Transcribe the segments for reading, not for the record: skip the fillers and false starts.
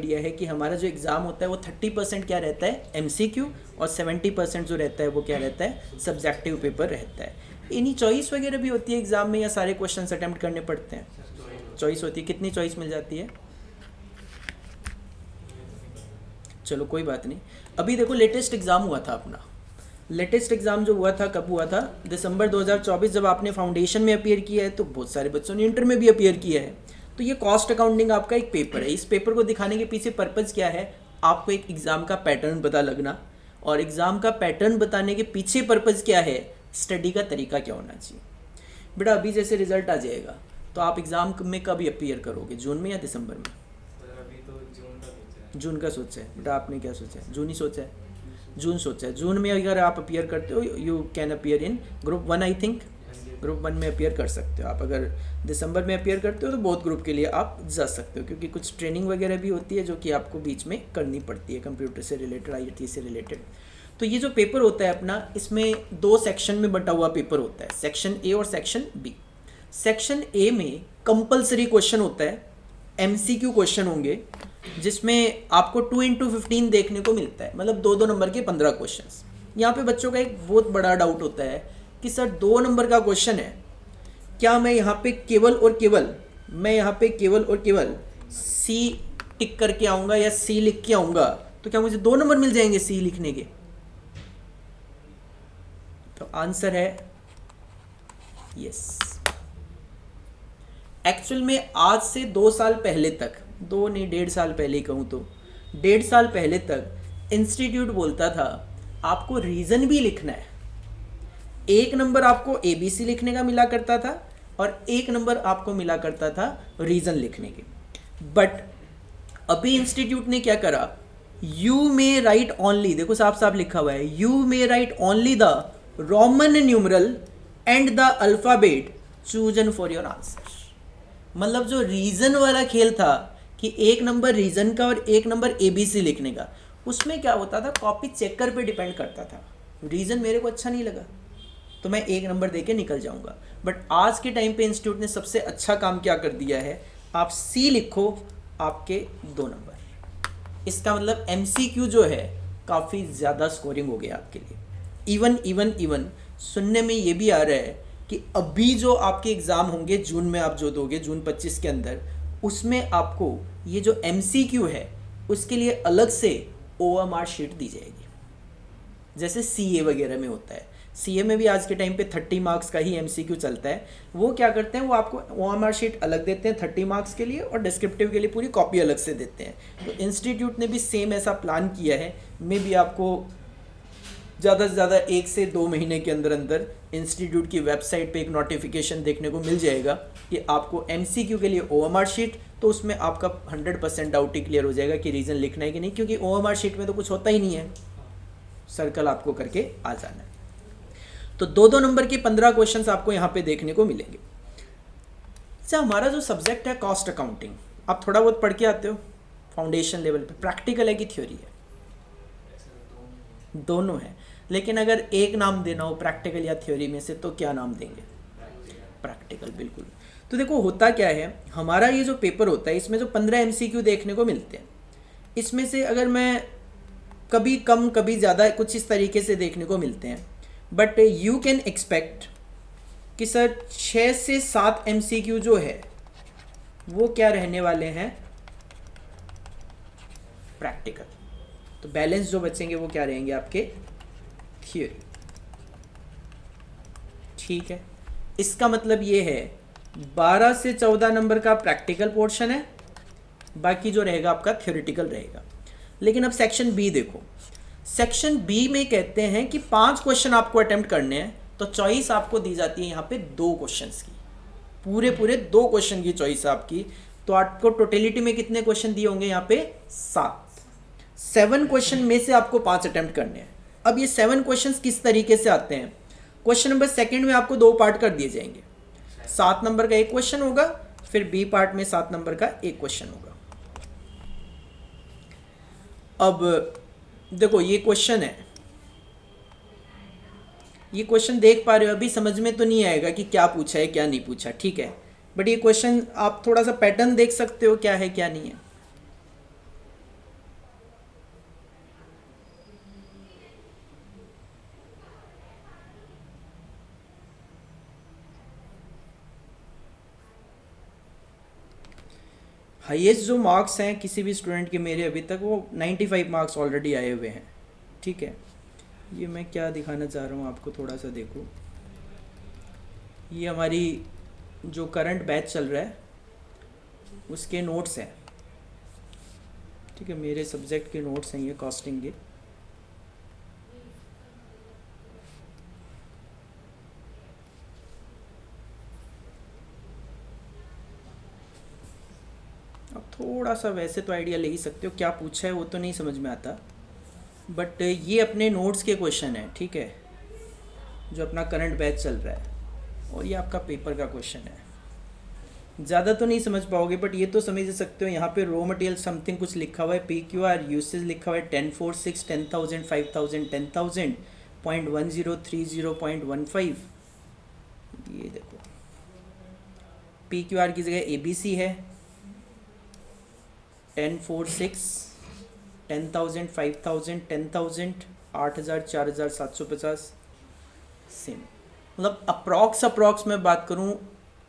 Idea है कि हमारा जो एग्ज़ाम होता है वो 30% क्या रहता है एमसीक्यू और 70% जो रहता है वो क्या रहता है सब्जेक्टिव पेपर रहता है। इन्हीं चॉइस वगैरह भी होती है एग्ज़ाम में या सारे क्वेश्चन अटैम्प्ट करने पड़ते हैं? चॉइस होती है। कितनी चॉइस मिल जाती है? चलो कोई बात नहीं। अभी देखो लेटेस्ट एग्ज़ाम हुआ था अपना। लेटेस्ट एग्ज़ाम जो हुआ था कब हुआ था? दिसंबर 2024। जब आपने फाउंडेशन में अपीयर किया है तो बहुत सारे बच्चों ने इंटर में भी अपीयर किया है। तो ये कॉस्ट अकाउंटिंग आपका एक पेपर है। इस पेपर को दिखाने के पीछे पर्पज़ क्या है? आपको एक एग्ज़ाम का पैटर्न पता लगना, और एग्ज़ाम का पैटर्न बताने के पीछे पर्पज़ क्या है? स्टडी का तरीका क्या होना चाहिए। बेटा अभी जैसे रिजल्ट आ जाएगा तो आप एग्ज़ाम में कब अपीयर करोगे, जून में या दिसंबर में? अभी तो जून का सोचा है। जून का सोचा है। बेटा आपने क्या सोचा है? जून ही सोचा है। जून सोचा है। जून में अगर आप अपीयर करते हो you can appear in group 1। I think group 1 में अपीयर कर सकते हो आप। अगर दिसंबर में अपीयर करते हो तो बोथ ग्रुप के लिए आप जा सकते हो, क्योंकि कुछ ट्रेनिंग वगैरह भी होती है जो कि आपको बीच में करनी पड़ती है कंप्यूटर से रिलेटेड, आईटी से रिलेटेड। तो ये जो पेपर होता है अपना, इसमें 2 सेक्शन में बटा हुआ पेपर होता है, सेक्शन ए और सेक्शन बी। सेक्शन ए में कंपलसरी क्वेश्चन होता है, एमसीक्यू क्वेश्चन होंगे, जिसमें आपको 2x15 देखने को मिलता है, मतलब 2-2 नंबर के 15 क्वेश्चंस। यहाँ पे बच्चों का एक बहुत बड़ा डाउट होता है कि सर 2 नंबर का क्वेश्चन है, क्या मैं यहाँ पे केवल और केवल सी टिक करके आऊँगा या सी लिख के आऊँगा तो क्या मुझे 2 नंबर मिल जाएंगे सी लिखने के? तो आंसर है यस। एक्चुअल में आज से 2 साल पहले तक, 2 नहीं 1.5 साल पहले ही कहूँ तो 1.5 साल पहले तक इंस्टीट्यूट बोलता था आपको रीज़न भी लिखना है। 1 नंबर आपको ABC लिखने का मिला करता था और 1 नंबर आपको मिला करता था रीज़न लिखने के। बट अभी इंस्टीट्यूट ने क्या करा, यू मे राइट ओनली, देखो साफ साफ लिखा हुआ है, you may right only the Roman numeral and the alphabet chosen for your answer. मतलब जो रीज़न वाला खेल था कि 1 नंबर रीज़न का और 1 नंबर ABC लिखने का, उसमें क्या होता था, कॉपी चेकर पे डिपेंड करता था। रीज़न मेरे को अच्छा नहीं लगा तो मैं 1 नंबर दे के निकल जाऊंगा। बट आज के टाइम पे इंस्टीट्यूट ने सबसे अच्छा काम क्या कर दिया है, आप C लिखो, आपके 2 नंबर। इसका मतलब MCQ जो है काफ़ी ज़्यादा स्कोरिंग हो गया आपके लिए। इवन सुनने में ये भी आ रहा है कि अभी जो आपके एग्ज़ाम होंगे जून में, आप जो दोगे जून 25 के अंदर, उसमें आपको ये जो MCQ है उसके लिए अलग से OMR शीट दी जाएगी, जैसे CA वगैरह में होता है। CA में भी आज के टाइम पे 30 मार्क्स का ही MCQ चलता है। वो क्या करते हैं, वो आपको OMR शीट अलग देते हैं 30 मार्क्स के लिए, और डिस्क्रिप्टिव के लिए पूरी कॉपी अलग से देते हैं। तो इंस्टीट्यूट ने भी सेम ऐसा प्लान किया है। मे भी आपको ज़्यादा से ज़्यादा 1 से 2 महीने के अंदर अंदर इंस्टीट्यूट की वेबसाइट पे एक नोटिफिकेशन देखने को मिल जाएगा कि आपको MCQ के लिए OMR शीट, तो उसमें आपका 100% डाउट ही क्लियर हो जाएगा कि रीज़न लिखना है कि नहीं, क्योंकि OMR शीट में तो कुछ होता ही नहीं है, सर्कल आपको करके आ जाना है। तो 2-2 नंबर के 15 क्वेश्चंस आपको यहाँ पे देखने को मिलेंगे। अच्छा, हमारा जो सब्जेक्ट है कॉस्ट अकाउंटिंग, आप थोड़ा बहुत पढ़ के आते हो फाउंडेशन लेवल पे, प्रैक्टिकल है कि थ्योरी है? दोनों है। लेकिन अगर एक नाम देना हो प्रैक्टिकल या थ्योरी में से, तो क्या नाम देंगे? प्रैक्टिकल, बिल्कुल। तो देखो होता क्या है, हमारा ये जो पेपर होता है इसमें जो 15 MCQ देखने को मिलते हैं, इसमें से अगर मैं कभी कम कभी ज़्यादा कुछ इस तरीके से देखने को मिलते हैं, बट यू कैन एक्सपेक्ट कि सर 6 से 7 MCQ जो है वो क्या रहने वाले हैं, प्रैक्टिकल। तो बैलेंस जो बचेंगे वो क्या रहेंगे, आपके थियोरी। ठीक है, इसका मतलब ये है 12 से 14 नंबर का प्रैक्टिकल पोर्शन है, बाकी जो रहेगा आपका थ्योरेटिकल रहेगा। लेकिन अब सेक्शन बी देखो, सेक्शन बी में कहते हैं कि 5 क्वेश्चन आपको अटेम्प्ट करने हैं, तो चॉइस आपको दी जाती है यहाँ पे 2 क्वेश्चंस की, पूरे 2 क्वेश्चन की चॉइस आपकी। तो आपको टोटलिटी में कितने क्वेश्चन दिए होंगे यहाँ पे? 7 क्वेश्चन में से आपको 5 अटेम्प्ट करने हैं। अब ये 7 क्वेश्चंस किस तरीके से आते हैं, क्वेश्चन नंबर सेकंड में आपको 2 पार्ट कर दिए जाएंगे। 7 नंबर का 1 क्वेश्चन होगा, फिर बी पार्ट में 7 नंबर का 1 क्वेश्चन होगा। अब देखो ये क्वेश्चन है, ये क्वेश्चन देख पा रहे हो, अभी समझ में तो नहीं आएगा कि क्या पूछा है क्या नहीं पूछा, ठीक है, बट ये क्वेश्चन आप थोड़ा सा पैटर्न देख सकते हो क्या है क्या नहीं है। हाईएस्ट जो मार्क्स हैं किसी भी स्टूडेंट के मेरे अभी तक वो 95 मार्क्स ऑलरेडी आए हुए हैं, ठीक है। ये मैं क्या दिखाना चाह रहा हूँ आपको, थोड़ा सा देखो, ये हमारी जो करंट बैच चल रहा है उसके नोट्स हैं, ठीक है, मेरे सब्जेक्ट के नोट्स हैं ये कॉस्टिंग के। अब थोड़ा सा वैसे तो आइडिया ले ही सकते हो, क्या पूछा है वो तो नहीं समझ में आता, बट ये अपने नोट्स के क्वेश्चन है, ठीक है, जो अपना करंट बैच चल रहा है, और ये आपका पेपर का क्वेश्चन है। ज़्यादा तो नहीं समझ पाओगे बट ये तो समझ सकते हो। यहाँ पे रॉ मटेरियल समथिंग कुछ लिखा हुआ है, PQR यूसेज लिखा हुआ है 10, 4, 6, 10,000, 5,000, 10,000, 0.10, 30, 0.15। ये देखो PQR की जगह ABC है, 10, 4, 6, 10,000, 5,000, 10,000, 8,000, 4,750 सेम। मतलब अप्रॉक्स मैं बात करूँ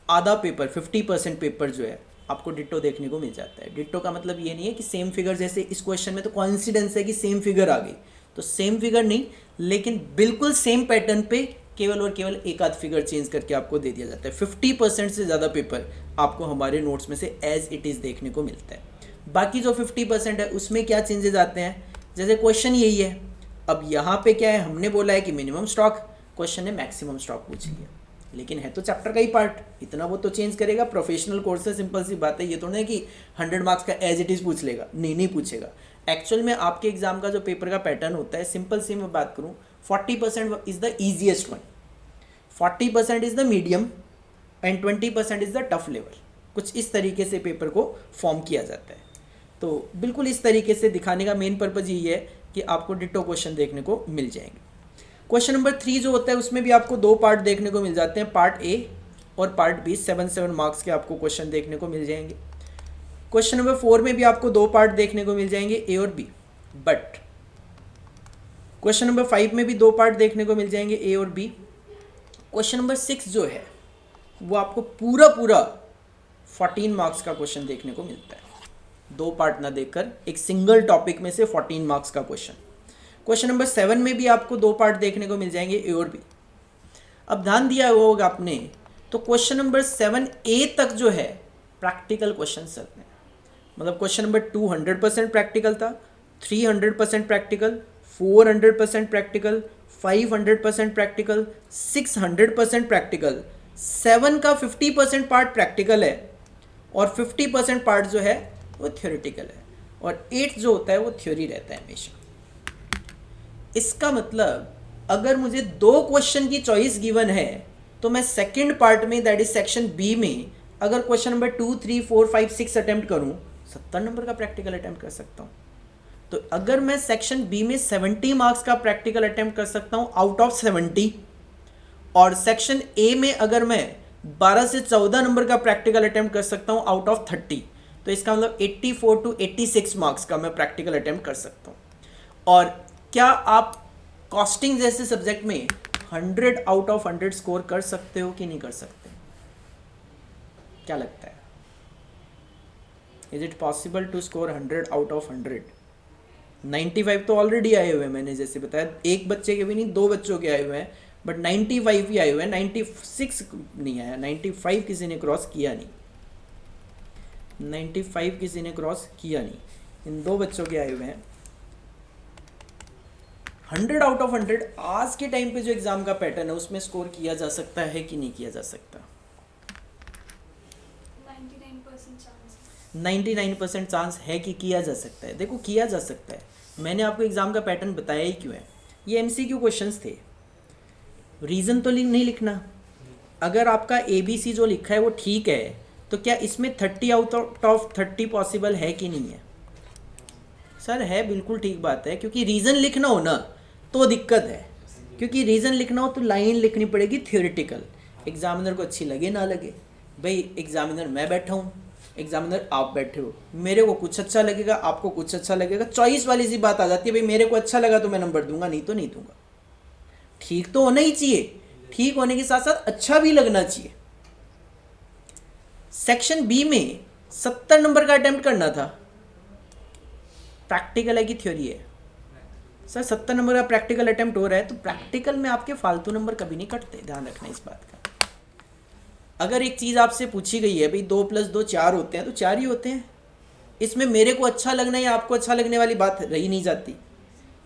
आधा पेपर 50% पेपर जो है आपको डिट्टो देखने को मिल जाता है। डिट्टो का मतलब ये नहीं है कि सेम फिगर, जैसे इस क्वेश्चन में तो कॉन्सिडेंस है कि सेम फिगर आ गई, तो सेम फिगर नहीं, लेकिन बिल्कुल सेम पैटर्न पे केवल और केवल एक आध फिगर चेंज करके आपको दे दिया जाता है। 50% से ज़्यादा पेपर आपको हमारे नोट्स में से एज इट इज़ देखने को मिलता है। बाकी जो 50% है उसमें क्या चेंजेस आते हैं, जैसे क्वेश्चन यही है, अब यहाँ पे क्या है, हमने बोला है कि मिनिमम स्टॉक, क्वेश्चन ने मैक्सिमम स्टॉक पूछ लिया, लेकिन है तो चैप्टर का ही पार्ट, इतना वो तो चेंज करेगा। प्रोफेशनल कोर्स है, सिंपल सी बात है, ये तो नहीं कि 100 मार्क्स का एज इट इज़ पूछ लेगा, नहीं पूछेगा। एक्चुअल में आपके एग्जाम का जो पेपर का पैटर्न होता है, सिंपल सी मैं बात करूँ, 40% is the easiest one, 40% is the medium and 20% is the tough level. कुछ इस तरीके से पेपर को फॉर्म किया जाता है। तो बिल्कुल इस तरीके से दिखाने का मेन पर्पज़ यही है कि आपको डिट्टो क्वेश्चन देखने को मिल जाएंगे। क्वेश्चन नंबर 3 जो होता है उसमें भी आपको दो पार्ट देखने को मिल जाते हैं, पार्ट ए और पार्ट बी। 7 मार्क्स के आपको क्वेश्चन देखने को मिल जाएंगे। क्वेश्चन नंबर 4 में भी आपको दो पार्ट देखने को मिल जाएंगे, ए और बी, बट क्वेश्चन नंबर 5 में भी दो पार्ट देखने को मिल जाएंगे, ए और बी। क्वेश्चन नंबर 6 जो है वो आपको पूरा 14 मार्क्स का क्वेश्चन देखने को मिलता है, दो पार्ट ना देखकर एक सिंगल टॉपिक में से 14 मार्क्स का क्वेश्चन। क्वेश्चन नंबर 7 में भी आपको दो पार्ट देखने को मिल जाएंगे, ए और बी। अब ध्यान दिया होगा आपने, तो क्वेश्चन नंबर 7A तक जो है प्रैक्टिकल क्वेश्चन चलते हैं। मतलब क्वेश्चन नंबर 2 100% प्रैक्टिकल था, 3 100% प्रैक्टिकल, 4 100% प्रैक्टिकल, 5 100% प्रैक्टिकल, 6 100% प्रैक्टिकल, 7 का 50% पार्ट प्रैक्टिकल है और 50% पार्ट जो है वो थ्योरेटिकल है, और 8 जो होता है वो थ्योरी रहता है हमेशा। इसका मतलब अगर मुझे दो क्वेश्चन की चॉइस गिवन है तो मैं सेकंड पार्ट में, दैट इज सेक्शन बी में, अगर क्वेश्चन नंबर 2, 3, 4, 5, 6 अटेम्प्ट करूं, 70 नंबर का प्रैक्टिकल अटेम्प्ट कर सकता हूं। तो अगर मैं सेक्शन बी में 70 मार्क्स का प्रैक्टिकल अटेम्प्ट कर सकता हूं आउट ऑफ 70, और सेक्शन ए में अगर मैं 12 से 14 नंबर का प्रैक्टिकल अटेम्प्ट कर सकता हूं आउट ऑफ 30, तो इसका मतलब 84 to 86 मार्क्स का मैं प्रैक्टिकल अटेम्प्ट कर सकता हूं। और क्या आप कॉस्टिंग जैसे सब्जेक्ट में 100 आउट ऑफ 100 स्कोर कर सकते हो कि नहीं कर सकते? क्या लगता है, is it possible to score 100 out of 100? 95 तो ऑलरेडी आए हुए हैं, मैंने जैसे बताया, एक बच्चे के भी नहीं, दो बच्चों के आए हुए हैं, बट 95 ही आए हुए हैं, 96 नहीं आया, 95 किसी ने क्रॉस किया नहीं, 95 किसी ने क्रॉस किया नहीं, इन दो बच्चों के आए हुए हैं। 100 आउट ऑफ 100 आज के टाइम पे जो एग्जाम का पैटर्न है उसमें स्कोर किया जा सकता है कि नहीं किया जा सकता? 99% चांस है कि किया जा सकता है। देखो किया जा सकता है, मैंने आपको एग्जाम का पैटर्न बताया ही क्यों है। ये एमसीक्यू क्वेश्चंस थे, रीज़न तो नहीं लिखना। अगर आपका ABC जो लिखा है वो ठीक है, तो क्या इसमें 30 आउट ऑफ 30 पॉसिबल है कि नहीं है? सर है, बिल्कुल ठीक बात है, क्योंकि रीज़न लिखना हो ना तो दिक्कत है, क्योंकि रीज़न लिखना हो तो लाइन लिखनी पड़ेगी थ्योरेटिकल, एग्जामिनर को अच्छी लगे ना लगे। भाई एग्जामिनर मैं बैठा हूँ, एग्जामिनर आप बैठे हो, मेरे को कुछ अच्छा लगेगा, आपको कुछ अच्छा लगेगा, चॉइस वाली सी बात आ जाती है। भाई मेरे को अच्छा लगा तो मैं नंबर दूंगा, नहीं तो नहीं दूंगा। ठीक तो होना ही चाहिए, ठीक होने के साथ साथ अच्छा भी लगना चाहिए। सेक्शन बी में 70 नंबर का अटेम्प्ट करना था, प्रैक्टिकल है कि थ्योरी है? सर 70 नंबर का प्रैक्टिकल अटेम्प्ट हो रहा है, तो प्रैक्टिकल में आपके फालतू नंबर कभी नहीं कटते, ध्यान रखना इस बात का। अगर एक चीज़ आपसे पूछी गई है भाई 2 + 2 4 होते हैं, तो 4 ही होते हैं। इसमें मेरे को अच्छा लगना या आपको अच्छा लगने वाली बात रही नहीं जाती।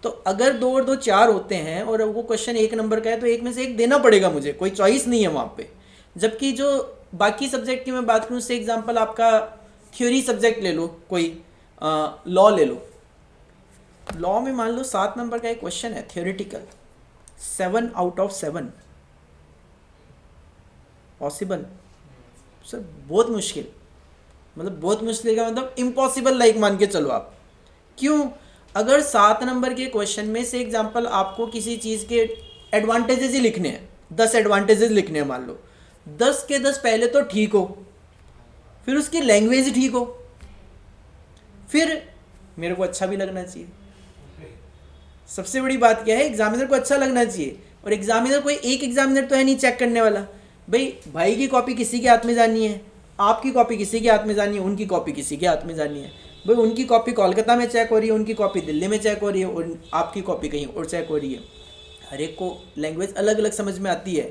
तो अगर 2 और 2 4 होते हैं और वो क्वेश्चन 1 नंबर का है, तो 1 में से 1 देना पड़ेगा मुझे, कोई चॉइस नहीं है वहाँ पे। जबकि जो बाकी सब्जेक्ट की मैं बात करूँ, से एग्जांपल आपका थ्योरी सब्जेक्ट ले लो, कोई लॉ ले लो। लॉ में मान लो 7 नंबर का एक क्वेश्चन है theoretical, 7 out of 7 possible? Sir बहुत मुश्किल, मतलब बहुत मुश्किल का मतलब इम्पॉसिबल लाइक मान के चलो आप। क्यों? अगर 7 नंबर के क्वेश्चन में से एग्जांपल आपको किसी चीज़ के एडवांटेजेस ही लिखने हैं, 10 एडवांटेजेस लिखने हैं मान लो, 10 के 10 पहले तो ठीक हो, फिर उसकी लैंग्वेज ठीक हो, फिर मेरे को अच्छा भी लगना चाहिए। सबसे बड़ी बात क्या है, एग्जामिनर को अच्छा लगना चाहिए। और एग्जामिनर कोई एक एग्जामिनर तो है नहीं चेक करने वाला। भाई की कॉपी किसी के हाथ में जानी है, आपकी कॉपी किसी के हाथ में जानी है, उनकी कॉपी किसी के हाथ में जानी है। भाई उनकी कॉपी कोलकाता में चेक हो रही है, उनकी कॉपी दिल्ली में चेक हो रही है, और आपकी कॉपी कहीं और चेक हो रही है। हर एक को लैंग्वेज अलग अलग समझ में आती है,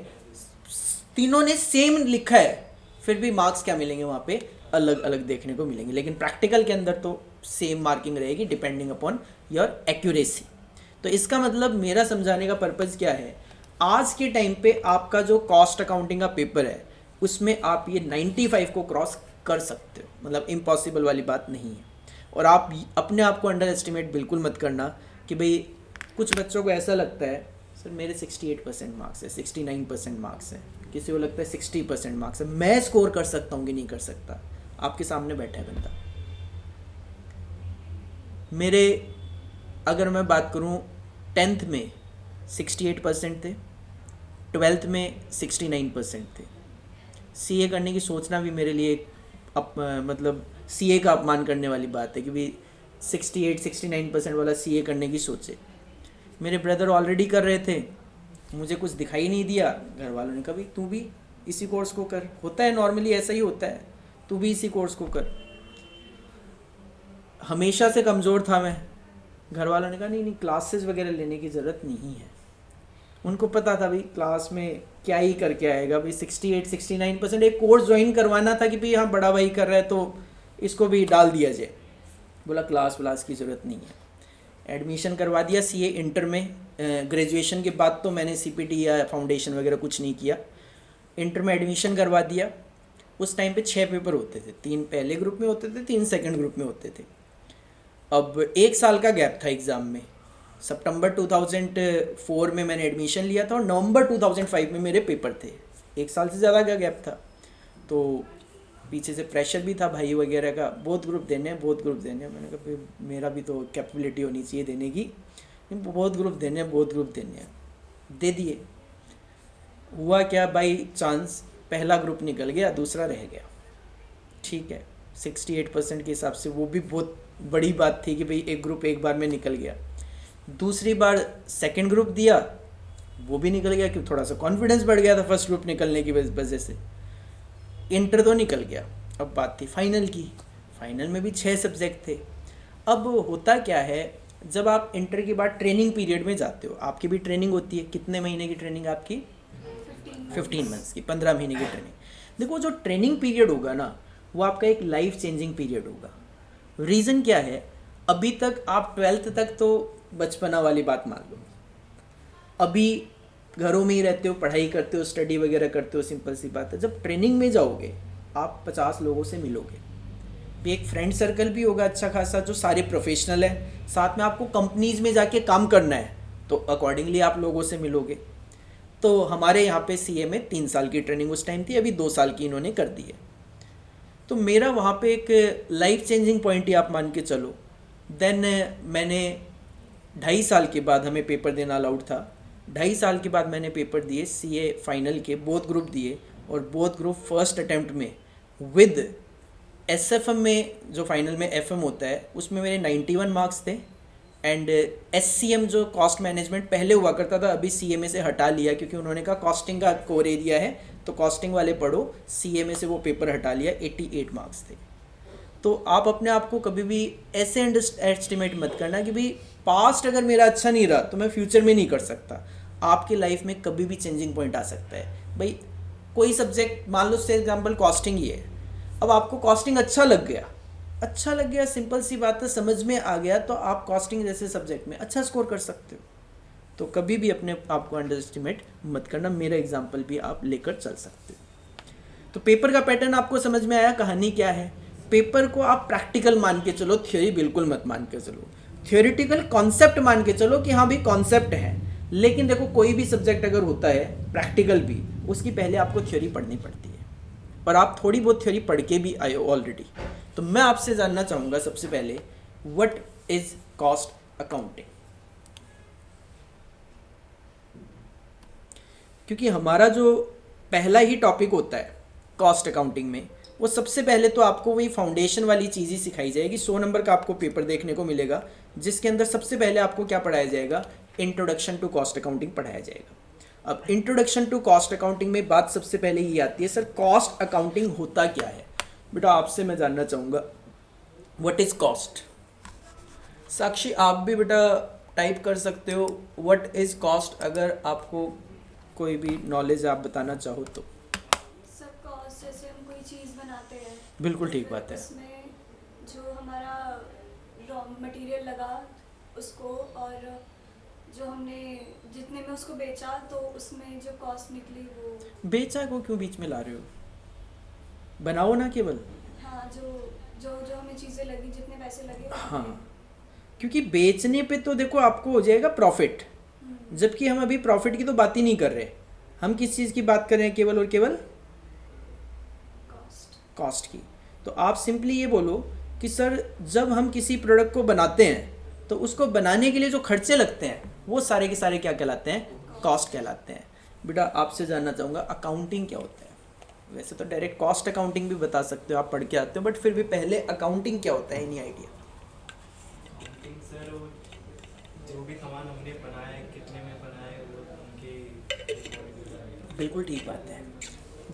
तीनों ने सेम लिखा है, फिर भी मार्क्स क्या मिलेंगे वहाँ पे, अलग अलग देखने को मिलेंगे। लेकिन प्रैक्टिकल के अंदर तो सेम मार्किंग रहेगी डिपेंडिंग अपॉन योर एक्यूरेसी। तो इसका मतलब मेरा समझाने का पर्पज़ क्या है, आज के टाइम पे आपका जो कॉस्ट अकाउंटिंग का पेपर है उसमें आप ये 95 को क्रॉस कर सकते हो, मतलब इम्पॉसिबल वाली बात नहीं है। और आप अपने आप को अंडर एस्टिमेट बिल्कुल मत करना कि भाई कुछ बच्चों को ऐसा लगता है सर मेरे 68% मार्क्स है, 69% मार्क्स है, किसी को लगता है 60% मार्क्स है, मैं स्कोर कर सकता हूँ कि नहीं कर सकता। आपके सामने बैठा है बंदा। मेरे अगर मैं बात करूँ 10th में 68% थे, 12th में 69% थे। सीए करने की सोचना भी मेरे लिए मतलब सीए का अपमान करने वाली बात है कि भाई 68-69% वाला सीए करने की सोचे। मेरे ब्रदर ऑलरेडी कर रहे थे, मुझे कुछ दिखाई नहीं दिया, घर वालों ने कहा भाई तू भी इसी कोर्स को कर, होता है नॉर्मली ऐसा ही होता है, तू भी इसी कोर्स को कर। हमेशा से कमज़ोर था मैं, घर वालों ने कहा नहीं क्लासेस वगैरह लेने की ज़रूरत नहीं है। उनको पता था भाई क्लास में क्या ही करके आएगा, भाई 68-69% एक कोर्स ज्वाइन करवाना था कि भाई हाँ बड़ा भाई कर रहा है तो इसको भी डाल दिया जाए। बोला क्लास व्लास की ज़रूरत नहीं है, एडमिशन करवा दिया सीए इंटर में। ग्रेजुएशन के बाद तो मैंने सीपीटी या फाउंडेशन वगैरह कुछ नहीं किया, इंटर में एडमिशन करवा दिया। उस टाइम पे 6 पेपर होते थे, 3 पहले ग्रुप में होते थे, 3 सेकंड ग्रुप में होते थे। अब 1 साल का गैप था एग्ज़ाम में। सितंबर 2004 में मैंने एडमिशन लिया था और नवंबर 2005 में मेरे पेपर थे। 1 साल से ज़्यादा का गैप था, तो पीछे से प्रेशर भी था भाई वगैरह का, बहुत ग्रुप देने हैं, बहुत ग्रुप देने हैं। मैंने कहा भाई मेरा भी तो कैपेबिलिटी होनी चाहिए देने की, बहुत ग्रुप देने हैं, बहुत ग्रुप देने हैं। दे दिए। हुआ क्या बाई चांस, पहला ग्रुप निकल गया, दूसरा रह गया। ठीक है, 68% के हिसाब से वो भी बहुत बड़ी बात थी कि भाई एक ग्रुप एक बार में निकल गया। दूसरी बार सेकंड ग्रुप दिया, वो भी निकल गया, क्योंकि थोड़ा सा कॉन्फिडेंस बढ़ गया था फर्स्ट ग्रुप निकलने की वजह से। इंटर तो निकल गया। अब बात थी फाइनल की, फाइनल में भी 6 सब्जेक्ट थे। अब होता क्या है, जब आप इंटर के बाद ट्रेनिंग पीरियड में जाते हो, आपकी भी ट्रेनिंग होती है, कितने महीने की ट्रेनिंग आपकी? 15 मंथ्स की, 15 महीने की ट्रेनिंग। देखो जो ट्रेनिंग पीरियड होगा ना, वो आपका एक लाइफ चेंजिंग पीरियड होगा। रीज़न क्या है, अभी तक आप 12th तक तो बचपना वाली बात मान लो, अभी घरों में ही रहते हो, पढ़ाई करते हो, स्टडी वगैरह करते हो, सिंपल सी बात है। जब ट्रेनिंग में जाओगे आप 50 लोगों से मिलोगे, भी एक फ्रेंड सर्कल भी होगा अच्छा खासा जो सारे प्रोफेशनल है, साथ में आपको कंपनीज में जाके काम करना है तो अकॉर्डिंगली आप लोगों से मिलोगे। तो हमारे यहाँ पे सीए में 3 साल की ट्रेनिंग उस टाइम थी, अभी 2 साल की इन्होंने कर दी है। तो मेरा वहाँ पे एक लाइफ चेंजिंग पॉइंट ही आप मान के चलो। देन मैंने 2.5 साल के बाद हमें पेपर देना अलाउड था। 2.5 साल के बाद मैंने पेपर दिए सीए फाइनल के, बोथ ग्रुप दिए, और बोथ ग्रुप फर्स्ट अटेम्प्ट में विद एसएफएम में, जो फाइनल में एफएम होता है उसमें मेरे 91 मार्क्स थे। एंड एससीएम जो कॉस्ट मैनेजमेंट पहले हुआ करता था, अभी सीए में से हटा लिया क्योंकि उन्होंने कहा कॉस्टिंग का कोर एरिया है तो कॉस्टिंग वाले पढ़ो, सीए में से वो पेपर हटा लिया। 88 मार्क्स थे। तो आप अपने आप को कभी भी ऐसे एस्टिमेट मत करना कि भाई पास्ट अगर मेरा अच्छा नहीं रहा तो मैं फ्यूचर में नहीं कर सकता। आपकी लाइफ में कभी भी चेंजिंग पॉइंट आ सकता है। भाई कोई सब्जेक्ट मान लो, से एग्जाम्पल कॉस्टिंग ही है, अब आपको कॉस्टिंग अच्छा लग गया, सिंपल सी बात है, समझ में आ गया, तो आप कॉस्टिंग जैसे सब्जेक्ट में अच्छा स्कोर कर सकते हो। तो कभी भी अपने आप को अंडर एस्टिमेट मत करना, मेरा एग्जाम्पल भी आप लेकर चल सकते हो। तो पेपर का पैटर्न आपको समझ में आया, कहानी क्या है। पेपर को आप प्रैक्टिकल मान के चलो, थ्योरी बिल्कुल मत मान के चलो। थ्योरेटिकल कॉन्सेप्ट मान के चलो कि हाँ भी कॉन्सेप्ट है, लेकिन देखो कोई भी सब्जेक्ट अगर होता है प्रैक्टिकल भी, उसकी पहले आपको थ्योरी पढ़नी पड़ती है, और आप थोड़ी बहुत थ्योरी पढ़ के भी आए हो ऑलरेडी। तो मैं आपसे जानना चाहूँगा सबसे पहले, व्हाट इज कॉस्ट अकाउंटिंग। क्योंकि हमारा जो पहला ही टॉपिक होता है कॉस्ट अकाउंटिंग में, वो सबसे पहले तो आपको वही फाउंडेशन वाली चीज़ ही सिखाई जाएगी। 100 नंबर का आपको पेपर देखने को मिलेगा, जिसके अंदर सबसे पहले आपको क्या पढ़ाया जाएगा, इंट्रोडक्शन टू कॉस्ट अकाउंटिंग पढ़ाया जाएगा। अब इंट्रोडक्शन टू कॉस्ट अकाउंटिंग में बात सबसे पहले ये आती है, सर कॉस्ट अकाउंटिंग होता क्या है। बेटा आपसे मैं जानना चाहूँगा, व्हाट इज़ कॉस्ट। साक्षी आप भी बेटा टाइप कर सकते हो व्हाट इज़ कॉस्ट, अगर आपको कोई भी नॉलेज आप बताना चाहो तो। सब कॉस्ट जैसे हम कोई चीज़ बनाते हैं, बिल्कुल ठीक बात है। उसमें जो हमारा रॉ मटेरियल लगा उसको, और जो हमने जितने में उसको बेचा तो उसमें जो कॉस्ट निकली वो। बेचा को क्यों बीच में ला रहे हो, बनाओ ना केवल। हाँ, जो जो जो हमें चीज़ें लगी, जितने पैसे लगे। हाँ, क्योंकि बेचने पे तो देखो आपको हो जाएगा प्रॉफिट, जबकि हम अभी प्रॉफिट की तो बात ही नहीं कर रहे। हम किस चीज़ की बात कर रहे हैं, केवल और केवल कॉस्ट की। तो आप सिंपली ये बोलो कि सर जब हम किसी प्रोडक्ट को बनाते हैं तो उसको बनाने के लिए जो खर्चे लगते हैं वो सारे के सारे क्या कहलाते हैं, कॉस्ट कहलाते हैं। बेटा आपसे जानना चाहूँगा अकाउंटिंग क्या होता है। वैसे तो डायरेक्ट कॉस्ट अकाउंटिंग भी बता सकते हो, आप पढ़ के आते हो, बट फिर भी पहले अकाउंटिंग क्या होता है, एनी आइडिया। अकाउंटिंग सर वो जो भी सामान हमने बनाया कितने में बनाए वो उनके। बिल्कुल ठीक बात है।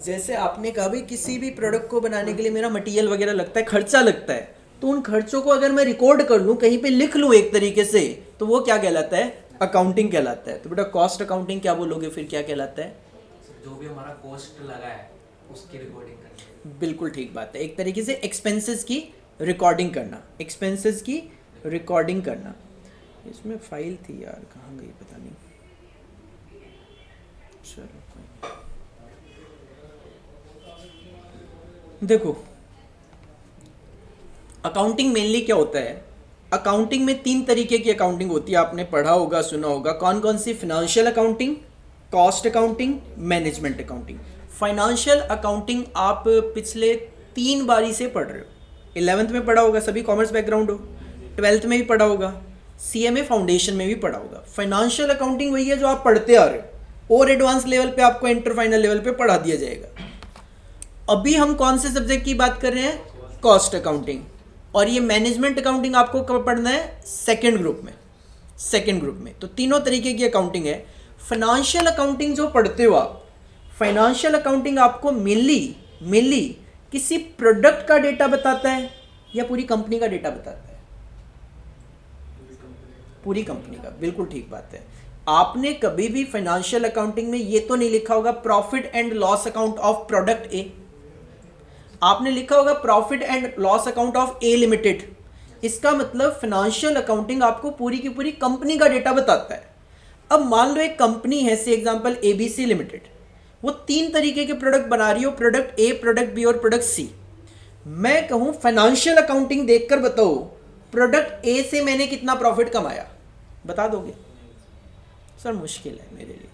जैसे आपने कहा भाई किसी भी प्रोडक्ट को बनाने के लिए मेरा मटेरियल वगैरह लगता है, खर्चा लगता है, तो उन खर्चों को अगर मैं रिकॉर्ड कर लूँ, कहीं पे लिख लूँ एक तरीके से, तो वो क्या कहलाता है, अकाउंटिंग कहलाता है। तो बेटा कॉस्ट अकाउंटिंग क्या बोलोगे, फिर क्या कहलाता है। जो भी हमारा कॉस्ट लगा है उसकी रिकॉर्डिंग करना। बिल्कुल ठीक बात है, एक तरीके से एक्सपेंसेस की रिकॉर्डिंग करना, एक्सपेंसेस की रिकॉर्डिंग करना। इसमें फाइल थी यार, कहाँ गई पता नहीं। चलो देखो अकाउंटिंग मेनली क्या होता है। अकाउंटिंग में 3 तरीके की अकाउंटिंग होती है, आपने पढ़ा होगा, सुना होगा। कौन कौन सी, financial accounting, cost accounting, management accounting. Financial accounting आप पिछले 3 बारी से पढ़ रहे हो। 11th में पढ़ा होगा, सभी कॉमर्स बैकग्राउंड हो, 12th में भी पढ़ा होगा, CMA फाउंडेशन में भी पढ़ा होगा। फाइनेंशियल अकाउंटिंग वही है जो आप पढ़ते आ रहे हो, और एडवांस लेवल पे आपको इंटर फाइनल लेवल पे पढ़ा दिया जाएगा। अभी हम कौन से सब्जेक्ट की बात कर रहे हैं, कॉस्ट अकाउंटिंग। और ये मैनेजमेंट अकाउंटिंग आपको कब पढ़ना है, सेकंड ग्रुप में। तो तीनों तरीके की अकाउंटिंग है। फाइनेंशियल अकाउंटिंग जो पढ़ते हो आप, फाइनेंशियल अकाउंटिंग आपको मेनली किसी प्रोडक्ट का डेटा बताता है या पूरी कंपनी का डेटा बताता है, पूरी कंपनी का। बिल्कुल ठीक बात है। आपने कभी भी फाइनेंशियल अकाउंटिंग में ये तो नहीं लिखा होगा profit and loss account of product ए, आपने लिखा होगा profit and loss account of A limited. इसका मतलब फाइनेंशियल अकाउंटिंग आपको पूरी की पूरी कंपनी का डेटा बताता है। अब मान लो एक कंपनी है, से एग्जांपल ABC लिमिटेड, वो 3 तरीके के प्रोडक्ट बना रही हो, प्रोडक्ट ए, प्रोडक्ट बी और प्रोडक्ट सी। मैं कहूं फाइनेंशियल अकाउंटिंग देखकर बताओ प्रोडक्ट ए से मैंने कितना प्रॉफिट कमाया, बता दोगे। सर मुश्किल है मेरे लिए,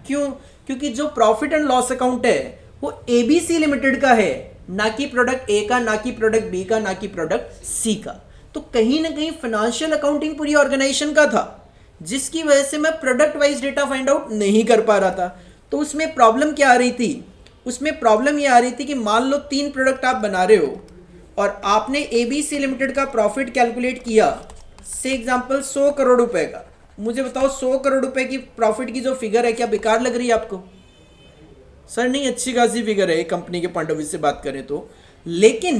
क्यों, क्योंकि जो प्रॉफिट एंड लॉस अकाउंट है वो ABC लिमिटेड का है, ना कि प्रोडक्ट ए का, ना कि प्रोडक्ट बी का, ना कि प्रोडक्ट सी का। तो कहीं ना कहीं फाइनेंशियल अकाउंटिंग पूरी ऑर्गेनाइजेशन का था, जिसकी वजह से मैं product wise data find out नहीं कर पा रहा था। तो उसमें प्रॉब्लम क्या आ रही थी, उसमें प्रॉब्लम ये आ रही थी कि मान लो 3 प्रोडक्ट आप बना रहे हो और आपने ABC लिमिटेड का प्रॉफिट कैलकुलेट किया, से एग्जांपल 100 करोड़ रुपए का। मुझे बताओ 100 करोड़ रुपए की प्रॉफिट की जो फिगर है, क्या बेकार लग रही है आपको। सर नहीं, अच्छी खासी फिगर है कंपनी के पॉइंट ऑफ व्यू से बात करें तो। लेकिन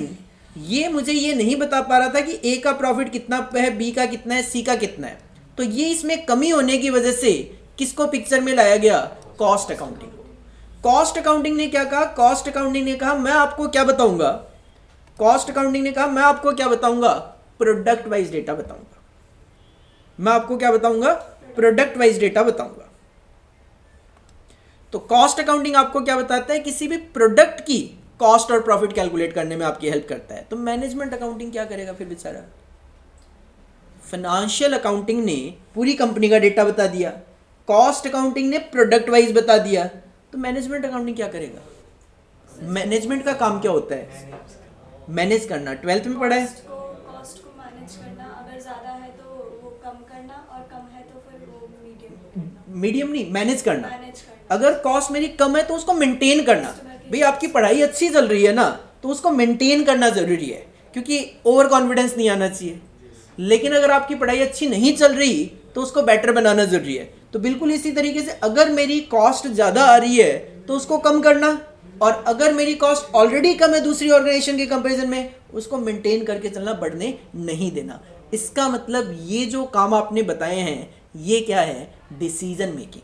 ये मुझे ये नहीं बता पा रहा था कि ए का प्रॉफिट कितना है, बी का कितना है, सी का कितना है। तो ये इसमें कमी होने की वजह से किसको पिक्चर में लाया गया? कॉस्ट अकाउंटिंग को। कॉस्ट अकाउंटिंग ने क्या कहा? कॉस्ट अकाउंटिंग ने कहा मैं आपको क्या बताऊंगा? कॉस्ट अकाउंटिंग ने कहा मैं आपको क्या बताऊंगा? प्रोडक्ट वाइज डेटा बताऊंगा। मैं आपको क्या बताऊंगा? प्रोडक्ट वाइज डेटा बताऊंगा। तो कॉस्ट अकाउंटिंग आपको क्या बताता है? किसी भी प्रोडक्ट की कॉस्ट और प्रॉफिट कैलकुलेट करने में आपकी हेल्प करता है। तो मैनेजमेंट अकाउंटिंग क्या करेगा फिर बेचारा? फाइनेंशियल अकाउंटिंग ने पूरी कंपनी का डेटा बता दिया, कॉस्ट अकाउंटिंग ने प्रोडक्ट वाइज बता दिया, तो मैनेजमेंट अकाउंटिंग क्या करेगा? मैनेजमेंट का काम क्या होता है? मैनेज करना। 12th में पढ़ा है। कॉस्ट को मैनेज करना, अगर ज़्यादा है तो वो कम करना और कम है तो फिर वो मीडियम मीडियम नहीं, मैनेज करना। मैनेज करना। अगर कॉस्ट मेरी कम है तो उसको मेंटेन करना। भाई आपकी पढ़ाई अच्छी चल रही है ना, तो उसको मेंटेन करना जरूरी है, क्योंकि ओवर कॉन्फिडेंस नहीं आना चाहिए। लेकिन अगर आपकी पढ़ाई अच्छी नहीं चल रही तो उसको बेटर बनाना जरूरी है। तो बिल्कुल इसी तरीके से अगर मेरी कॉस्ट ज़्यादा आ रही है तो उसको कम करना, और अगर मेरी कॉस्ट ऑलरेडी कम है दूसरी ऑर्गेनाइजेशन के कंपैरिजन में, उसको मेंटेन करके चलना, बढ़ने नहीं देना। इसका मतलब ये जो काम आपने बताए हैं ये क्या है? Decision making.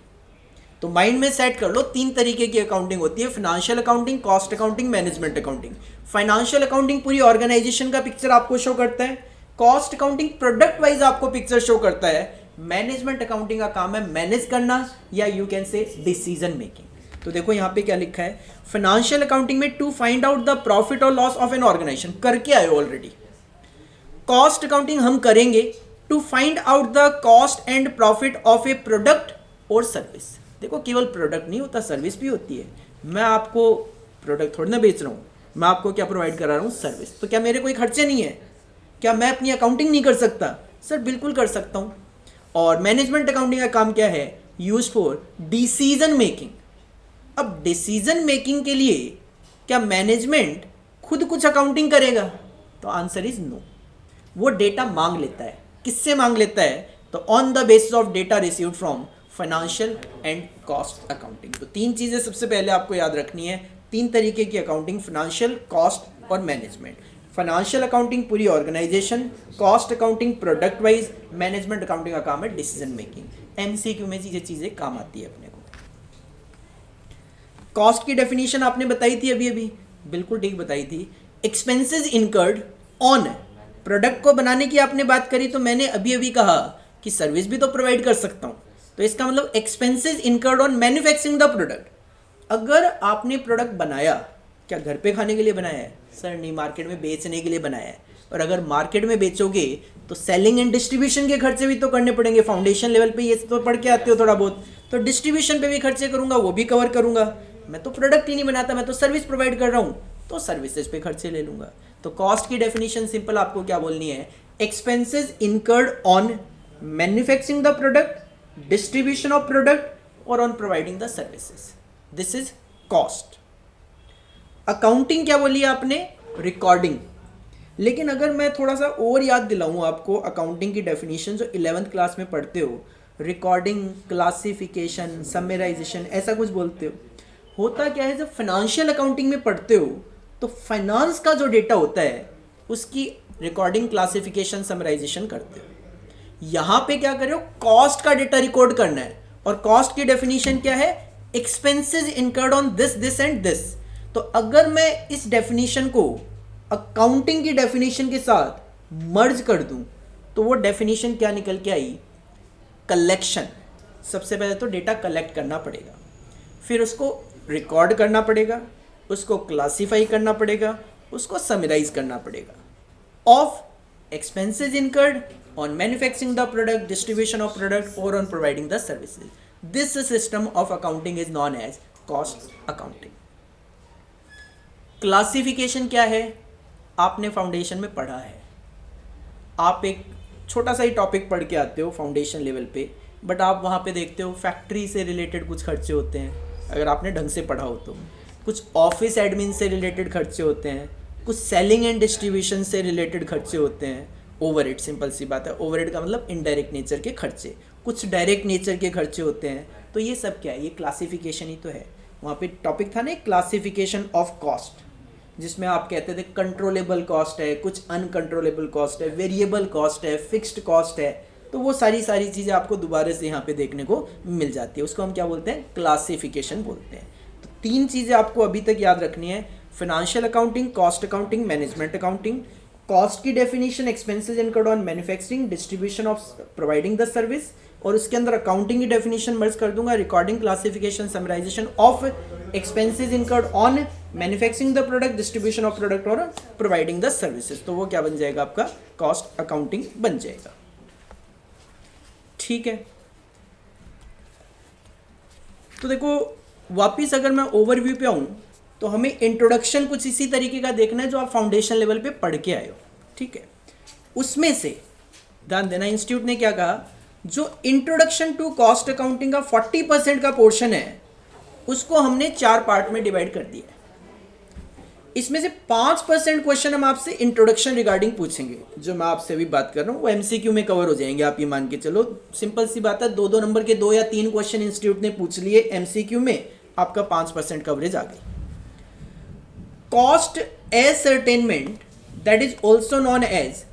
तो माइंड में सेट कर लो, 3 तरीके की अकाउंटिंग होती है: financial accounting, cost accounting, management accounting. Financial accounting पूरी ऑर्गेनाइजेशन का पिक्चर आपको शो करता है, कॉस्ट अकाउंटिंग प्रोडक्ट वाइज आपको पिक्चर शो करता है, मैनेजमेंट अकाउंटिंग का काम है मैनेज करना, या you can say decision making. तो देखो यहाँ पे क्या लिखा है, फाइनेंशियल अकाउंटिंग में to find out the profit और लॉस ऑफ एन ऑर्गेनाइजेशन, करके आए ऑलरेडी। कॉस्ट अकाउंटिंग हम करेंगे to find out the cost and profit of a product और सर्विस। देखो केवल प्रोडक्ट नहीं होता, सर्विस भी होती है। मैं आपको प्रोडक्ट थोड़ी ना बेच रहा हूँ, मैं आपको क्या प्रोवाइड करा रहा हूँ? सर्विस। तो क्या मेरे कोई खर्चे नहीं है? क्या मैं अपनी अकाउंटिंग नहीं कर सकता? सर बिल्कुल कर सकता हूँ। और मैनेजमेंट अकाउंटिंग का काम क्या है? Use for decision making. अब डिसीजन मेकिंग के लिए क्या मैनेजमेंट खुद कुछ अकाउंटिंग करेगा? तो आंसर इज नो। वो डेटा मांग लेता है। किससे मांग लेता है? तो on the basis of data received from financial and cost accounting. तो 3 चीज़ें सबसे पहले आपको याद रखनी है। 3 तरीके की अकाउंटिंग: फाइनेंशियल, कॉस्ट और मैनेजमेंट। फाइनेंशियल अकाउंटिंग पूरी organization, cost accounting product wise, management accounting का काम है डिसीजन मेकिंग। एमसीक्यू में ये चीज़ें काम आती है अपने को। कॉस्ट की डेफिनेशन आपने बताई थी अभी अभी, बिल्कुल ठीक बताई थी। एक्सपेंसेस इनकर्ड ऑन, प्रोडक्ट को बनाने की आपने बात करी, तो मैंने अभी अभी कहा कि सर्विस भी तो प्रोवाइड कर सकता हूँ। तो इसका मतलब expenses incurred on manufacturing the product. अगर आपने प्रोडक्ट बनाया, क्या घर पे खाने के लिए बनाया है? सर नहीं, मार्केट में बेचने के लिए बनाया है। और अगर मार्केट में बेचोगे तो सेलिंग एंड डिस्ट्रीब्यूशन के खर्चे भी तो करने पड़ेंगे। फाउंडेशन लेवल पे ये तो पढ़ के आते हो थोड़ा बहुत, तो डिस्ट्रीब्यूशन पे भी खर्चे करूंगा, वो भी कवर करूंगा। मैं तो प्रोडक्ट ही नहीं बनाता, मैं तो सर्विस प्रोवाइड कर रहा हूँ, तो सर्विसेज पे खर्चे ले लूंगा। तो कॉस्ट की डेफिनेशन सिंपल आपको क्या बोलनी है? Expenses incurred on manufacturing the product, distribution of product और on providing the services. This is cost. Accounting क्या बोली आपने? रिकॉर्डिंग। लेकिन अगर मैं थोड़ा सा और याद दिलाऊं आपको अकाउंटिंग की डेफिनेशन जो 11th क्लास में पढ़ते हो, रिकॉर्डिंग, क्लासिफिकेशन, समराइजेशन, ऐसा कुछ बोलते हो। होता क्या है, जब फाइनेंशियल अकाउंटिंग में पढ़ते हो तो फाइनेंस का जो डेटा होता है उसकी रिकॉर्डिंग, क्लासिफिकेशन, समराइजेशन करते हो। यहाँ पे क्या कर रहे हो? कॉस्ट का डेटा रिकॉर्ड करना है। और कॉस्ट की डेफिनेशन क्या है? Expenses incurred on this, this and this. तो अगर मैं इस डेफिनेशन को अकाउंटिंग की डेफिनेशन के साथ मर्ज कर दूं तो वो डेफिनेशन क्या निकल के आई? कलेक्शन। सबसे पहले तो डेटा कलेक्ट करना पड़ेगा, फिर उसको रिकॉर्ड करना पड़ेगा, उसको क्लासीफाई करना पड़ेगा, उसको समराइज करना पड़ेगा। Of expenses incurred on manufacturing the product, distribution of product और on providing the services. This system of accounting is known as cost accounting. Classification क्या है? आपने फाउंडेशन में पढ़ा है। आप एक छोटा सा ही टॉपिक पढ़ के आते हो फाउंडेशन लेवल पे, बट आप वहाँ पे देखते हो फैक्ट्री से रिलेटेड कुछ खर्चे होते हैं, अगर आपने ढंग से पढ़ा हो तो। कुछ ऑफिस एडमिन से रिलेटेड खर्चे होते हैं, कुछ सेलिंग एंड डिस्ट्रीब्यूशन से रिलेटेड खर्चे होते हैं। ओवरहेड, सिंपल सी बात है, ओवरहेड का मतलब इनडायरेक्ट नेचर के खर्चे, कुछ डायरेक्ट नेचर के खर्चे होते हैं। तो ये सब क्या है? ये क्लासिफिकेशन ही तो है। वहाँ पे टॉपिक था ना, क्लासिफिकेशन ऑफ कॉस्ट। जिसमें आप कहते थे कंट्रोलेबल कॉस्ट है, कुछ अनकंट्रोलेबल कॉस्ट है, वेरिएबल कॉस्ट है, फिक्स्ड कॉस्ट है, तो वो सारी चीज़ें आपको दोबारा से यहाँ पे देखने को मिल जाती है। उसको हम क्या बोलते हैं, क्लासिफिकेशन बोलते हैं। तो 3 चीज़ें आपको अभी तक याद रखनी है, financial accounting, cost accounting, management accounting. Cost की definition, expenses incurred on manufacturing, distribution of providing the service, और उसके अंदर अकाउंटिंग की डेफिनेशन मर्ज कर दूंगा, recording, classification, summarisation of expenses incurred on manufacturing the product, distribution of product और providing the services. तो वो क्या बन जाएगा, आपका कॉस्ट अकाउंटिंग बन जाएगा। ठीक है, तो देखो वापिस अगर मैं ओवरव्यू पे आऊँ तो हमें इंट्रोडक्शन कुछ इसी तरीके का देखना है जो आप फाउंडेशन लेवल पे पढ़ के आए हो। ठीक है, उसमें से ध्यान देना, इंस्टीट्यूट ने क्या कहा, जो इंट्रोडक्शन टू कॉस्ट अकाउंटिंग का 40% का पोर्शन है उसको हमने 4 पार्ट में डिवाइड कर दिया है। इसमें से 5% क्वेश्चन हम आपसे इंट्रोडक्शन रिगार्डिंग पूछेंगे, जो मैं आपसे अभी बात कर रहा हूँ वो एमसीक्यू में कवर हो जाएंगे, आप ये मान के चलो। सिंपल सी बात है, 2-2 नंबर के 2 या 3 क्वेश्चन इंस्टीट्यूट ने पूछ लिए एमसीक्यू में, आपका 5% कवरेज आ गई। Cost ascertainment, that is also known as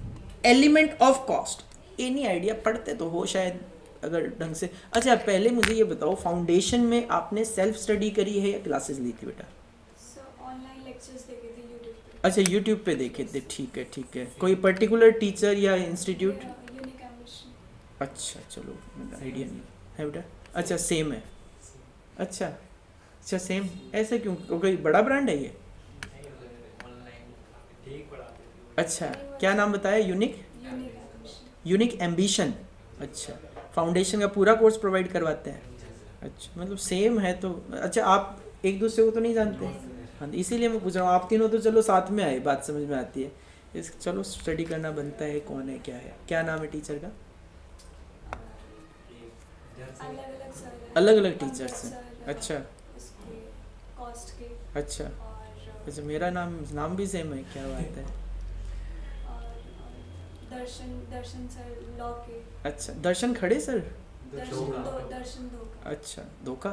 element of cost. Any idea, पढ़ते तो हो शायद अगर ढंग से। अच्छा, पहले मुझे ये बताओ, फाउंडेशन में आपने सेल्फ स्टडी करी है या क्लासेस ली थी बेटा? ऑनलाइन लेक्चर्स देखे थे यूट्यूब पे। अच्छा, यूट्यूब पे देखे थे, ठीक है ठीक है। कोई पर्टिकुलर टीचर या इंस्टीट्यूट? Unique ambition. अच्छा, चलो आइडिया नहीं है बेटा। अच्छा, सेम है। अच्छा अच्छा, सेम ऐसे क्यों, कोई बड़ा ब्रांड है ये? ठीक पढ़ाते थे। अच्छा, क्या नाम बताया? Unique unique ambition. Unique ambition. अच्छा, फाउंडेशन का पूरा कोर्स प्रोवाइड करवाते हैं? अच्छा, मतलब सेम है तो। अच्छा, आप एक दूसरे को तो नहीं जानते? हाँ, इसीलिए मैं पूछ रहा हूँ। आप तीनों तो चलो साथ में आए, बात समझ में आती है। इस चलो स्टडी करना बनता है, कौन है क्या है, क्या नाम है टीचर का? अलग-अलग सर हैं। अलग-अलग पंकज टीचर्स हैं। सर, अच्छा उसके कॉस्ट के अच्छा और अच्छा, मेरा नाम भी सेम है, क्या बात है। दर्शन सर लॉ के। अच्छा, दर्शन खड़े सर। दर्शन धोखा। अच्छा, धोखा।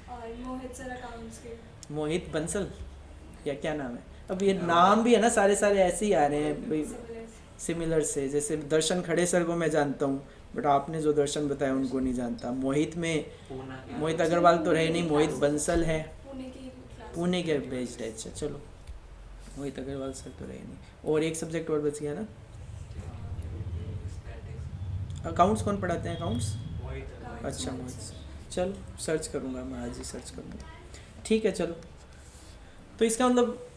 और मोहित सर अकाउंट्स के। मोहित बंसल या क्या नाम है? अब ये नाम भी है ना, सारे ऐसे ही आ रहे हैं भाई, सिमिलर से। जैसे दर्शन खड़े सर को मैं जानता हूँ, बट आपने जो दर्शन बताया उनको नहीं जानता। मोहित में मोहित अग्रवाल तो रहे नहीं, मोहित बंसल है, पुणे के बेस्ड है। अच्छा चलो, मोहित अग्रवाल सर तो रहे नहीं। और एक सब्जेक्ट और बच गया ना, अकाउंट्स कौन पढ़ाते हैं? अकाउंट्स, अच्छा मोहित। चलो सर्च करूँगा मैं, आज ही सर्च करूँगा। ठीक है चलो, तो इसका मतलब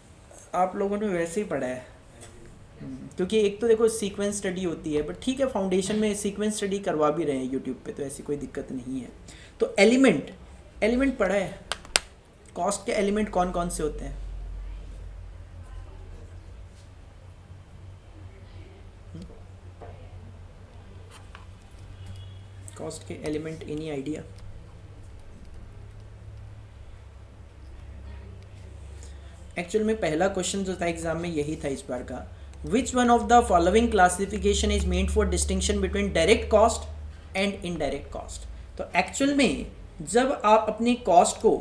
आप लोगों ने वैसे ही पढ़ा है, क्योंकि एक तो देखो सीक्वेंस स्टडी होती है, बट ठीक है फाउंडेशन में सीक्वेंस स्टडी करवा भी रहे हैं यूट्यूब पे, तो ऐसी कोई दिक्कत नहीं है। तो एलिमेंट पढ़ा है। कॉस्ट के एलिमेंट कौन कौन से होते हैं? कॉस्ट के एलिमेंट, एनी आइडिया? एक्चुअल में पहला क्वेश्चन जो था एग्जाम में यही था इस बार का, which one of the following classification is made for distinction between direct cost and indirect cost. तो एक्चुअल में जब आप अपनी कॉस्ट को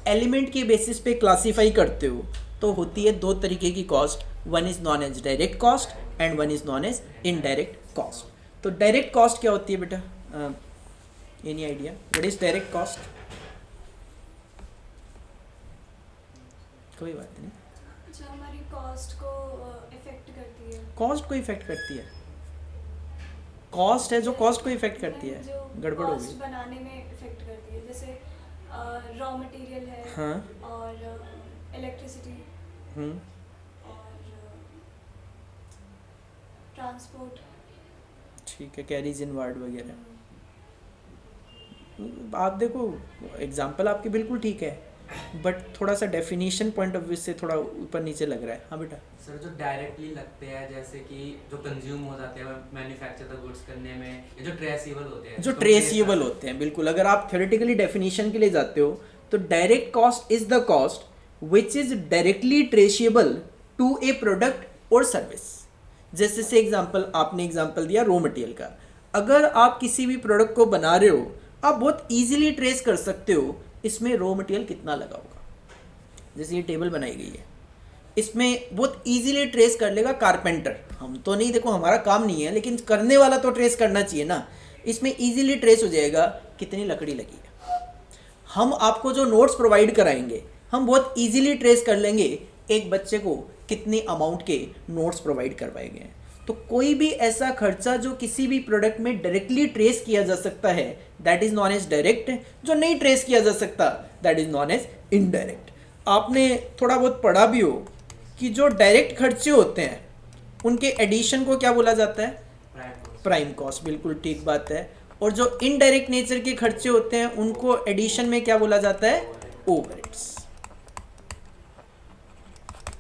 एलिमेंट के बेसिस पे क्लासीफाई करते हो तो होती है 2 तरीके की cost, one is known as direct cost and one is known as indirect cost. तो डायरेक्ट कॉस्ट क्या होती है बेटा? Any idea what is direct cost? कोई बात नहीं, जो हमारी कॉस्ट को इफेक्ट करती है। कॉस्ट को इफेक्ट करती है? कॉस्ट है जो कॉस्ट को इफेक्ट करती है, जो गड़बड़ हो कॉस्ट गई। बनाने में इफेक्ट करती है, जैसे रॉ मटेरियल है। हाँ। और इलेक्ट्रिसिटी हम्म, और ट्रांसपोर्ट। ठीक है, कैरीज इन वार्ड वगैरह। आप देखो एग्जाम्पल आपकी बिल्कुल ठीक है, बट थोड़ा सा डेफिनेशन पॉइंट ऑफ व्यू से थोड़ा ऊपर नीचे लग रहा है। हाँ बेटा। सर जो डायरेक्टली लगते हैं, जैसे कि जो कंज्यूम हो जाते हैं मैन्युफैक्चर द गुड्स करने में, ये जो ट्रेसेबल होते हैं, जो ट्रेसेबल होते हैं, बिल्कुल। अगर आप थ्योरेटिकली डेफिनेशन के लिए जाते हो तो direct cost is the cost which is directly traceable to a product और सर्विस। जैसे से एग्जाम्पल आपने एग्जाम्पल दिया रॉ मटेरियल का, अगर आप किसी भी प्रोडक्ट को बना रहे हो आप बहुत ईजिली ट्रेस कर सकते हो इसमें रॉ मटेरियल कितना लगा होगा। जैसे ये टेबल बनाई गई है, इसमें बहुत इजीली ट्रेस कर लेगा कारपेंटर। हम तो नहीं, देखो हमारा काम नहीं है, लेकिन करने वाला तो ट्रेस करना चाहिए ना। इसमें इजीली ट्रेस हो जाएगा कितनी लकड़ी लगी है। हम आपको जो नोट्स प्रोवाइड कराएंगे, हम बहुत इजीली ट्रेस कर लेंगे एक बच्चे को कितनी अमाउंट के नोट्स प्रोवाइड करवाए गए हैं। तो कोई भी ऐसा खर्चा जो किसी भी प्रोडक्ट में डायरेक्टली ट्रेस किया जा सकता है, that is known as direct. जो नहीं ट्रेस किया जा सकता, that is known as indirect. आपने थोड़ा बहुत पढ़ा भी हो कि जो डायरेक्ट खर्चे होते हैं उनके एडिशन को क्या बोला जाता है? Prime cost. बिल्कुल ठीक बात है। और जो इनडायरेक्ट नेचर के खर्चे होते हैं उनको एडिशन में क्या बोला जाता है? ओवरहेड्स।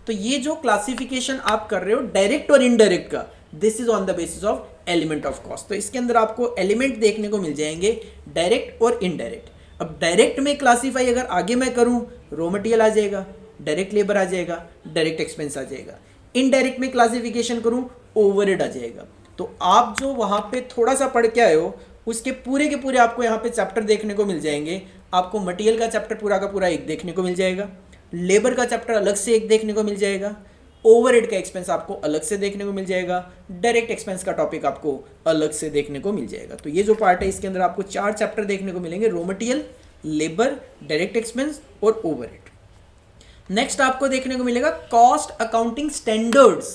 तो ये जो क्लासिफिकेशन आप कर रहे हो डायरेक्ट और इनडायरेक्ट का, this is on the basis of element of cost. तो इसके अंदर आपको एलिमेंट देखने को मिल जाएंगे डायरेक्ट और इनडायरेक्ट। अब डायरेक्ट में क्लासीफाई अगर आगे मैं करूं, रॉ मटेरियल आ जाएगा, डायरेक्ट लेबर आ जाएगा, डायरेक्ट एक्सपेंस आ जाएगा। इनडायरेक्ट में क्लासिफिकेशन करूं, ओवरहेड आ जाएगा। तो आप जो वहां पे थोड़ा सा पढ़ के आए हो उसके पूरे के पूरे आपको यहाँ पे चैप्टर देखने को मिल जाएंगे। आपको मटेरियल का चैप्टर पूरा का पूरा एक देखने को मिल जाएगा, लेबर का चैप्टर अलग से एक देखने को मिल जाएगा, ओवरहेड का एक्सपेंस आपको अलग से देखने को मिल जाएगा, डायरेक्ट एक्सपेंस का टॉपिक आपको अलग से देखने को मिल जाएगा। तो ये जो पार्ट है इसके अंदर आपको 4 चैप्टर देखने को मिलेंगे, raw material, labour, direct expense और ओवरहेड। नेक्स्ट आपको देखने को मिलेगा कॉस्ट अकाउंटिंग स्टैंडर्ड्स।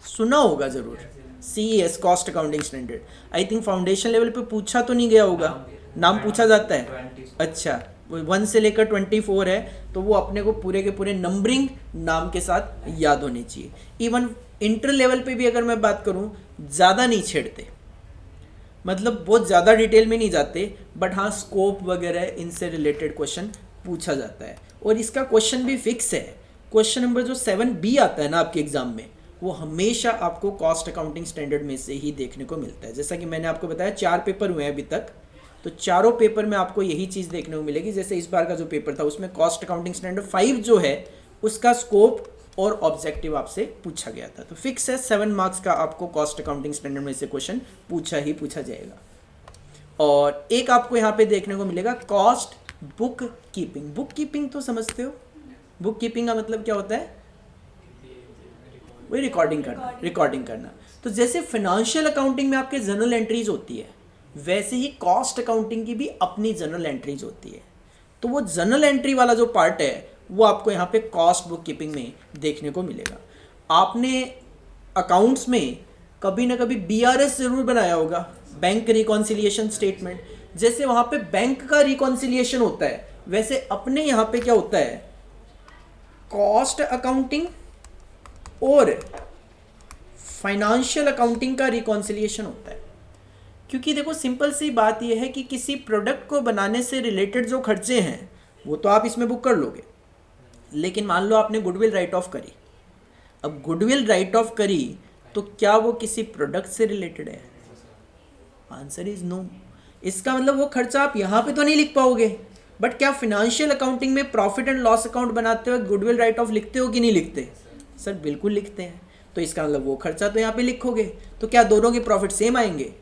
सुना होगा जरूर, CES cost accounting standard. I think foundation level पे पूछा तो नहीं गया होगा, नाम पूछा जाता है। अच्छा, 1 से लेकर 24 है, तो वो अपने को पूरे के पूरे नंबरिंग नाम के साथ याद होने चाहिए। इवन इंटर लेवल पे भी अगर मैं बात करूं, ज़्यादा नहीं छेड़ते, मतलब बहुत ज़्यादा डिटेल में नहीं जाते, बट हाँ स्कोप वगैरह इनसे रिलेटेड क्वेश्चन पूछा जाता है। और इसका क्वेश्चन भी फिक्स है। क्वेश्चन नंबर जो 7B आता है ना आपके एग्जाम में, वो हमेशा आपको कॉस्ट अकाउंटिंग स्टैंडर्ड में से ही देखने को मिलता है। जैसा कि मैंने आपको बताया 4 पेपर हुए हैं अभी तक, तो चारों पेपर में आपको यही चीज़ देखने को मिलेगी। जैसे इस बार का जो पेपर था उसमें कॉस्ट अकाउंटिंग स्टैंडर्ड 5 जो है उसका स्कोप और ऑब्जेक्टिव आपसे पूछा गया था। तो फिक्स है 7 मार्क्स का आपको कॉस्ट अकाउंटिंग स्टैंडर्ड में से क्वेश्चन पूछा ही पूछा जाएगा। और एक आपको यहाँ पे देखने को मिलेगा cost book keeping. Book keeping तो समझते हो, बुक कीपिंग का मतलब क्या होता है? वही रिकॉर्डिंग करना। तो जैसे फाइनेंशियल अकाउंटिंग में आपके जर्नल एंट्रीज होती है, वैसे ही कॉस्ट अकाउंटिंग की भी अपनी जर्नल एंट्रीज होती है। तो वो जर्नल एंट्री वाला जो पार्ट है वो आपको यहाँ पे कॉस्ट बुक कीपिंग में देखने को मिलेगा। आपने अकाउंट्स में कभी ना कभी BRS जरूर बनाया होगा, बैंक रिकॉन्सिलिएशन स्टेटमेंट। जैसे वहाँ पे बैंक का रिकॉन्सिलिएशन होता है, वैसे अपने यहाँ पे क्या होता है? कॉस्ट अकाउंटिंग और फाइनेंशियल अकाउंटिंग का रिकॉन्सिलिएशन होता है। क्योंकि देखो सिंपल सी बात यह है कि किसी प्रोडक्ट को बनाने से रिलेटेड जो खर्चे हैं वो तो आप इसमें बुक कर लोगे, लेकिन मान लो आपने गुडविल राइट ऑफ करी। अब गुडविल राइट ऑफ करी तो क्या वो किसी प्रोडक्ट से रिलेटेड है? Answer is no. इसका मतलब वो खर्चा आप यहाँ पे तो नहीं लिख पाओगे, बट क्या फाइनेंशियल अकाउंटिंग में प्रॉफिट एंड लॉस अकाउंट बनाते हुए गुडविल राइट ऑफ लिखते हो कि नहीं लिखते? सर बिल्कुल लिखते हैं। तो इसका मतलब वो खर्चा तो यहाँ पे लिखोगे, तो क्या दोनों के प्रॉफिट सेम आएंगे?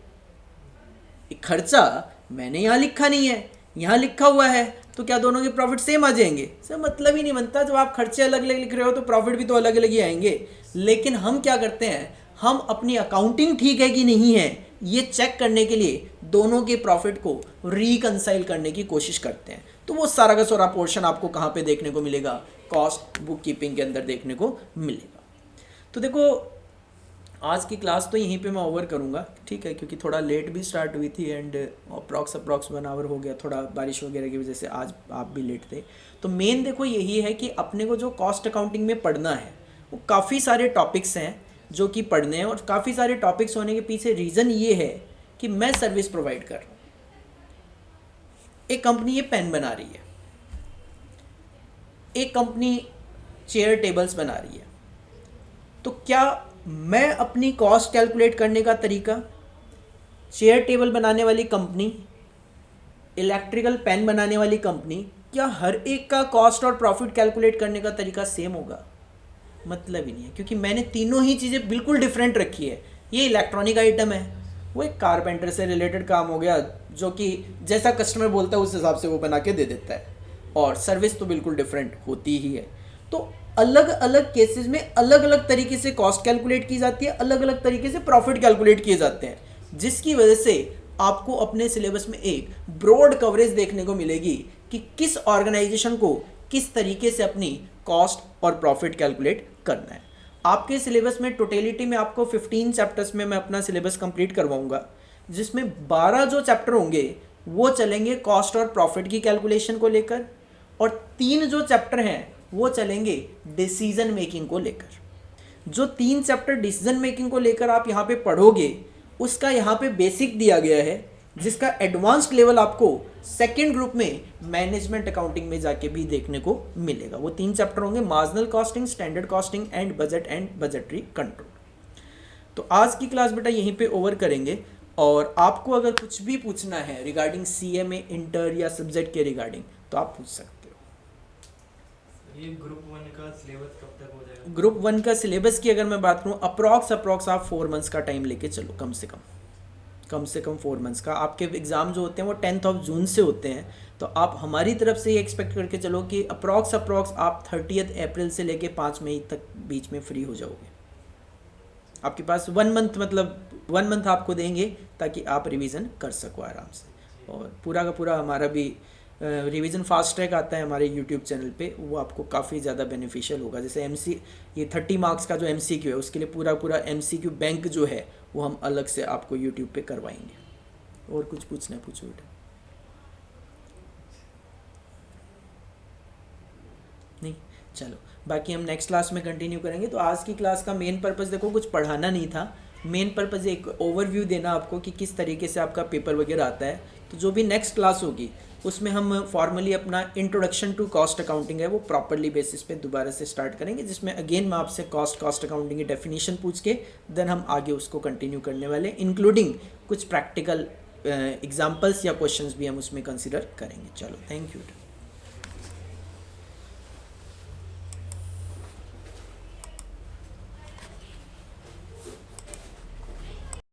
खर्चा मैंने यहाँ लिखा नहीं है, यहाँ लिखा हुआ है, तो क्या दोनों के प्रॉफिट सेम आ जाएंगे? सर मतलब ही नहीं बनता। जब आप खर्चे अलग अलग लिख रहे हो तो प्रॉफिट भी तो अलग अलग ही आएंगे। लेकिन हम क्या करते हैं, हम अपनी अकाउंटिंग ठीक है कि नहीं है ये चेक करने के लिए दोनों के प्रॉफिट को रिकंसाइल करने की कोशिश करते हैं। तो वो सारा का सारा पोर्शन आपको कहाँ पे देखने को मिलेगा? कॉस्ट बुक कीपिंग के अंदर देखने को मिलेगा। तो देखो आज की क्लास तो यहीं पे मैं ओवर करूँगा, ठीक है, क्योंकि थोड़ा लेट भी स्टार्ट हुई थी एंड अप्रॉक्स 1 आवर हो गया, थोड़ा बारिश वगैरह की वजह से आज आप भी लेट थे। तो मेन देखो यही है कि अपने को जो कॉस्ट अकाउंटिंग में पढ़ना है वो काफ़ी सारे टॉपिक्स हैं जो कि पढ़ने हैं, और काफ़ी सारे टॉपिक्स होने के पीछे रीज़न ये है कि मैं सर्विस प्रोवाइड कर रहा हूँ। एक कंपनी ये पेन बना रही है, एक कंपनी चेयर टेबल्स बना रही है, तो क्या मैं अपनी कॉस्ट कैलकुलेट करने का तरीका, चेयर टेबल बनाने वाली कंपनी, इलेक्ट्रिकल पेन बनाने वाली कंपनी, क्या हर एक का कॉस्ट और प्रॉफिट कैलकुलेट करने का तरीका सेम होगा? मतलब ही नहीं है, क्योंकि मैंने तीनों ही चीज़ें बिल्कुल डिफरेंट रखी है। ये इलेक्ट्रॉनिक आइटम है, वो एक कारपेंटर से रिलेटेड काम हो गया जो कि जैसा कस्टमर बोलता है उस हिसाब से वो बना के दे देता है, और सर्विस तो बिल्कुल डिफरेंट होती ही है। तो अलग अलग केसेस में अलग अलग तरीके से कॉस्ट कैलकुलेट की जाती है, अलग अलग तरीके से प्रॉफिट कैलकुलेट किए जाते हैं, जिसकी वजह से आपको अपने सिलेबस में एक ब्रॉड कवरेज देखने को मिलेगी कि किस ऑर्गेनाइजेशन को किस तरीके से अपनी कॉस्ट और प्रॉफिट कैलकुलेट करना है। आपके सिलेबस में टोटलिटी में आपको 15 चैप्टर्स में मैं अपना सिलेबस कंप्लीट करवाऊंगा, जिसमें 12 जो चैप्टर होंगे वो चलेंगे कॉस्ट और प्रॉफिट की कैलकुलेशन को लेकर, और 3 जो चैप्टर हैं वो चलेंगे डिसीजन मेकिंग को लेकर। जो 3 चैप्टर डिसीजन मेकिंग को लेकर आप यहाँ पे पढ़ोगे उसका यहाँ पे बेसिक दिया गया है, जिसका एडवांस्ड लेवल आपको सेकेंड ग्रुप में मैनेजमेंट अकाउंटिंग में जाके भी देखने को मिलेगा। वो 3 चैप्टर होंगे, marginal costing, standard costing and budgetary control. तो आज की क्लास बेटा यहीं पे ओवर करेंगे, और आपको अगर कुछ भी पूछना है रिगार्डिंग CMA इंटर या सब्जेक्ट के रिगार्डिंग तो आप पूछ सकते हो। ये ग्रुप 1 का सिलेबस कब तक हो जाएगा? ग्रुप 1 का सिलेबस की अगर मैं बात करूँ, अप्रॉक्स आप 4 मंथ्स का टाइम लेके चलो, कम से कम 4 मंथ्स का। आपके एग्ज़ाम जो होते हैं वो 10 जून से होते हैं, तो आप हमारी तरफ से ये एक्सपेक्ट करके चलो कि अप्रॉक्स आप 30 अप्रैल से लेके 5 मई तक बीच में फ्री हो जाओगे। आपके पास 1 मंथ, मतलब 1 मंथ आपको देंगे ताकि आप रिवीजन कर सको आराम से। और पूरा का पूरा हमारा भी रिवीजन फास्ट ट्रैक आता है हमारे यूट्यूब चैनल पे, वो आपको काफ़ी ज़्यादा बेनिफिशियल होगा। जैसे ये 30 मार्क्स का जो MCQ है उसके लिए पूरा MCQ बैंक जो है वो हम अलग से आपको यूट्यूब पे करवाएंगे। और कुछ पूछना है पूछो बेटा। नहीं, चलो बाकी हम नेक्स्ट क्लास में कंटिन्यू करेंगे। तो आज की क्लास का मेन पर्पस देखो कुछ पढ़ाना नहीं था, मेन पर्पस एक ओवरव्यू देना आपको कि किस तरीके से आपका पेपर वगैरह आता है। तो जो भी नेक्स्ट क्लास होगी उसमें हम फॉर्मली अपना इंट्रोडक्शन टू कॉस्ट अकाउंटिंग है वो प्रॉपरली बेसिस पे दोबारा से स्टार्ट करेंगे, जिसमें अगेन मैं आपसे कॉस्ट अकाउंटिंग की डेफिनेशन पूछ के देन हम आगे उसको कंटिन्यू करने वाले, इंक्लूडिंग कुछ प्रैक्टिकल एग्जाम्पल्स या क्वेश्चंस भी हम उसमें कंसिडर करेंगे। चलो, थैंक यू।